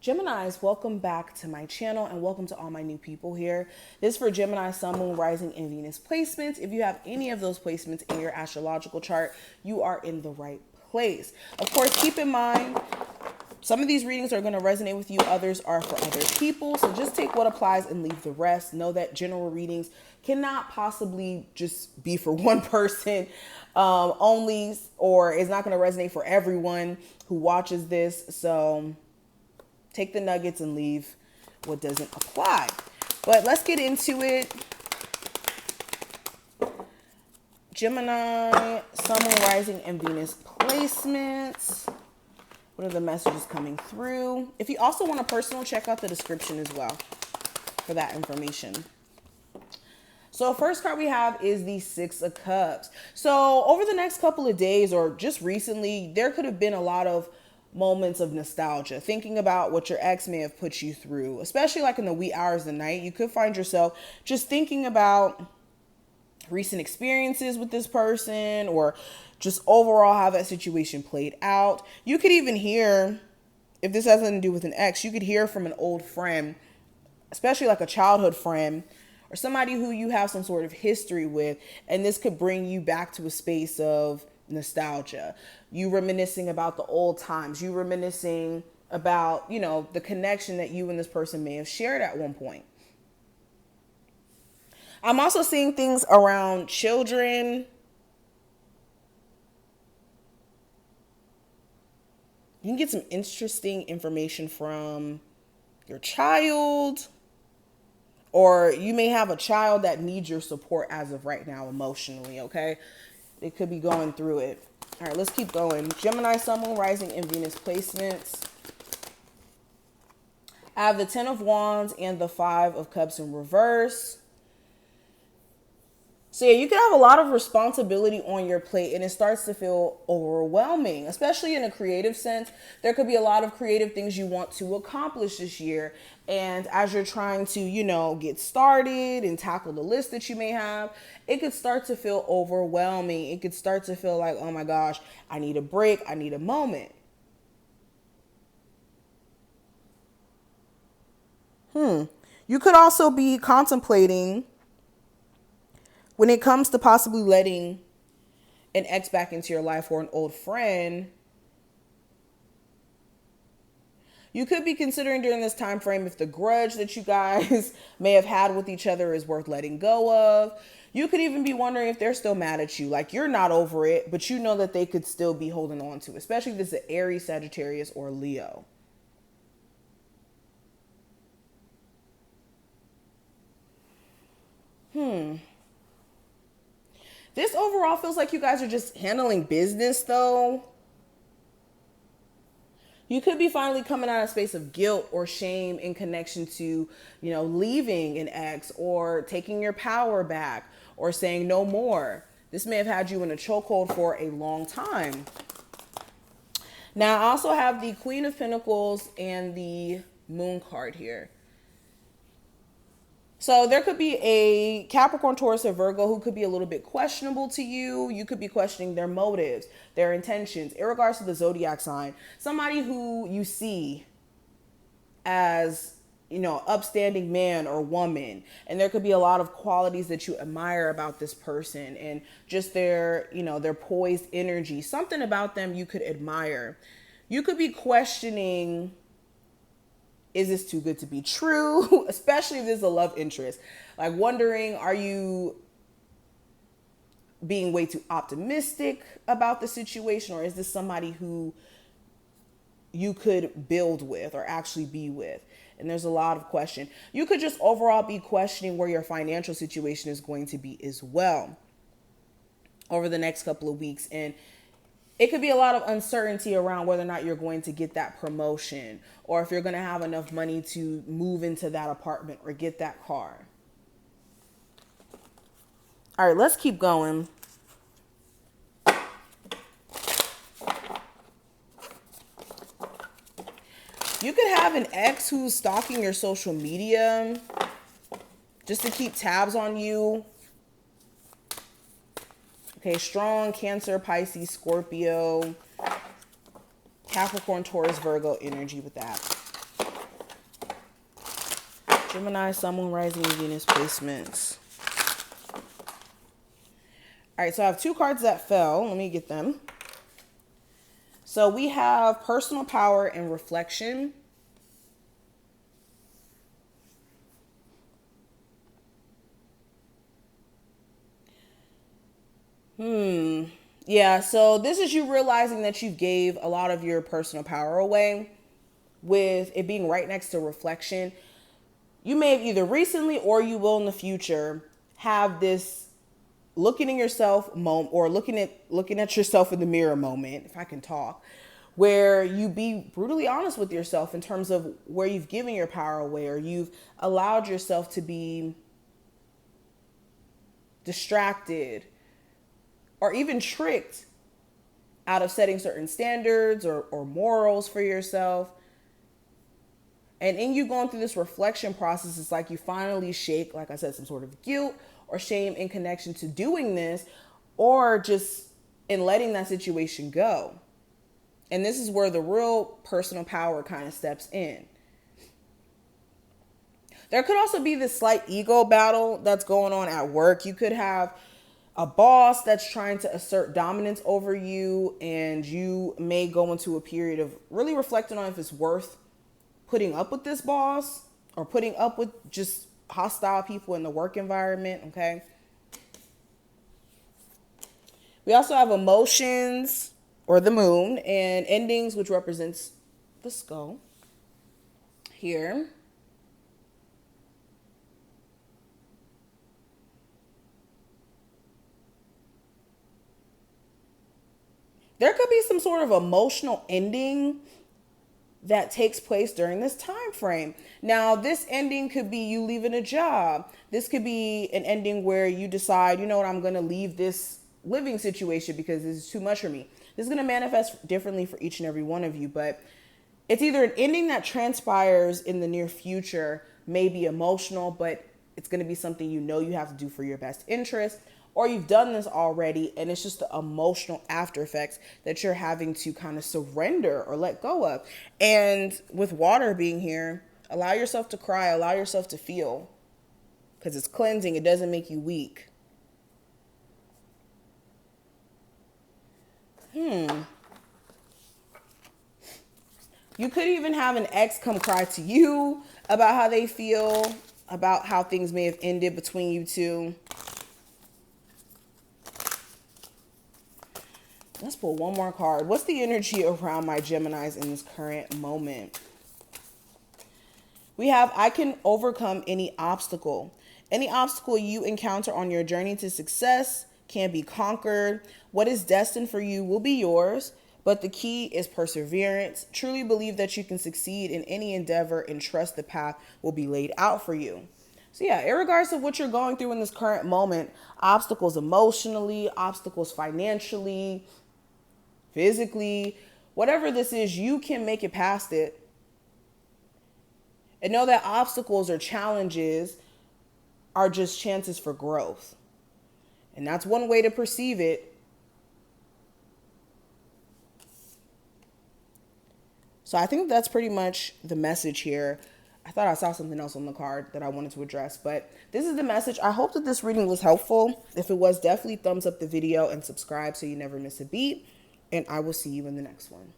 Geminis, welcome back to my channel and welcome to all my new people here. This is for Gemini, Sun, Moon, Rising, and Venus placements. If you have any of those placements in your astrological chart, you are in the right place. Of course, keep in mind, some of these readings are going to resonate with you. Others are for other people. So just take what applies and leave the rest. Know that general readings cannot possibly just be for one person only, or it's not going to resonate for everyone who watches this. So take the nuggets and leave what doesn't apply. But let's get into it. Gemini, Sun, Moon, Rising, and Venus placements. What are the messages coming through? If you also want a personal, check out the description as well for that information. So first card we have is the Six of Cups. So over the next couple of days or just recently, there could have been a lot of moments of nostalgia, thinking about what your ex may have put you through, especially like in the wee hours of the night. You could find yourself just thinking about recent experiences with this person or just overall how that situation played out. You could even hear, if this has nothing to do with an ex, you could hear from an old friend, especially like a childhood friend or somebody who you have some sort of history with, and this could bring you back to a space of nostalgia. You reminiscing about the old times, you reminiscing about, you know, the connection that you and this person may have shared at one point. I'm also seeing things around children. You can get some interesting information from your child, or you may have a child that needs your support as of right now emotionally, okay? They could be going through it. All right, let's keep going. Gemini, Sun, Moon, Rising, and Venus placements. I have the Ten of Wands and the Five of Cups in reverse. So yeah, you can have a lot of responsibility on your plate and it starts to feel overwhelming, especially in a creative sense. There could be a lot of creative things you want to accomplish this year. And as you're trying to, you know, get started and tackle the list that you may have, it could start to feel overwhelming. It could start to feel like, oh my gosh, I need a break. I need a moment. You could also be contemplating, when it comes to possibly letting an ex back into your life or an old friend, you could be considering during this time frame if the grudge that you guys may have had with each other is worth letting go of. You could even be wondering if they're still mad at you, like you're not over it, but you know that they could still be holding on to, especially if this is an Aries, Sagittarius, or Leo. This overall feels like you guys are just handling business though. You could be finally coming out of a space of guilt or shame in connection to, you know, leaving an ex or taking your power back or saying no more. This may have had you in a chokehold for a long time. Now, I also have the Queen of Pentacles and the Moon card here. So there could be a Capricorn, Taurus, or Virgo who could be a little bit questionable to you. You could be questioning their motives, their intentions, in regards to the zodiac sign. Somebody who you see as, you know, upstanding man or woman. And there could be a lot of qualities that you admire about this person and just their, you know, their poised energy. Something about them you could admire. You could be questioning, is this too good to be true? Especially if there's a love interest. Like wondering, are you being way too optimistic about the situation? Or is this somebody who you could build with or actually be with? And there's a lot of question. You could just overall be questioning where your financial situation is going to be as well over the next couple of weeks. And it could be a lot of uncertainty around whether or not you're going to get that promotion or if you're going to have enough money to move into that apartment or get that car. All right, let's keep going. You could have an ex who's stalking your social media just to keep tabs on you. Okay, strong Cancer, Pisces, Scorpio, Capricorn, Taurus, Virgo energy with that. Gemini, Sun, Moon, Rising, and Venus placements. All right, so I have 2 cards that fell. Let me get them. So we have personal power and reflection. Yeah, so this is you realizing that you gave a lot of your personal power away with it being right next to reflection. You may have either recently or you will in the future have this looking in yourself moment, or looking at yourself in the mirror moment, if I can talk, where you be brutally honest with yourself in terms of where you've given your power away, or you've allowed yourself to be distracted or even tricked out of setting certain standards or morals for yourself. And in you going through this reflection process, it's like you finally shake, like I said, some sort of guilt or shame in connection to doing this, or just in letting that situation go. And this is where the real personal power kind of steps in. There could also be this slight ego battle that's going on at work. You could have a boss that's trying to assert dominance over you, and you may go into a period of really reflecting on if it's worth putting up with this boss or putting up with just hostile people in the work environment, okay? We also have emotions, or the moon, and endings, which represents the skull here. There could be some sort of emotional ending that takes place during this time frame. Now, this ending could be you leaving a job. This could be an ending where you decide, you know what, I'm going to leave this living situation because this is too much for me. This is going to manifest differently for each and every one of you, but it's either an ending that transpires in the near future, may be emotional, but it's going to be something you know you have to do for your best interest, or you've done this already and it's just the emotional after effects that you're having to kind of surrender or let go of. And with water being here, allow yourself to cry, allow yourself to feel, because it's cleansing. It doesn't make you weak. You could even have an ex come cry to you about how they feel, about how things may have ended between you two. Let's pull one more card. What's the energy around my Geminis in this current moment? We have, I can overcome any obstacle. Any obstacle you encounter on your journey to success can be conquered. What is destined for you will be yours, but the key is perseverance. Truly believe that you can succeed in any endeavor and trust the path will be laid out for you. So yeah, irregardless of what you're going through in this current moment, obstacles emotionally, obstacles financially, physically, whatever this is, you can make it past it. And know that obstacles or challenges are just chances for growth. And that's one way to perceive it. So I think that's pretty much the message here. I thought I saw something else on the card that I wanted to address, but this is the message. I hope that this reading was helpful. If it was, definitely thumbs up the video and subscribe so you never miss a beat. And I will see you in the next one.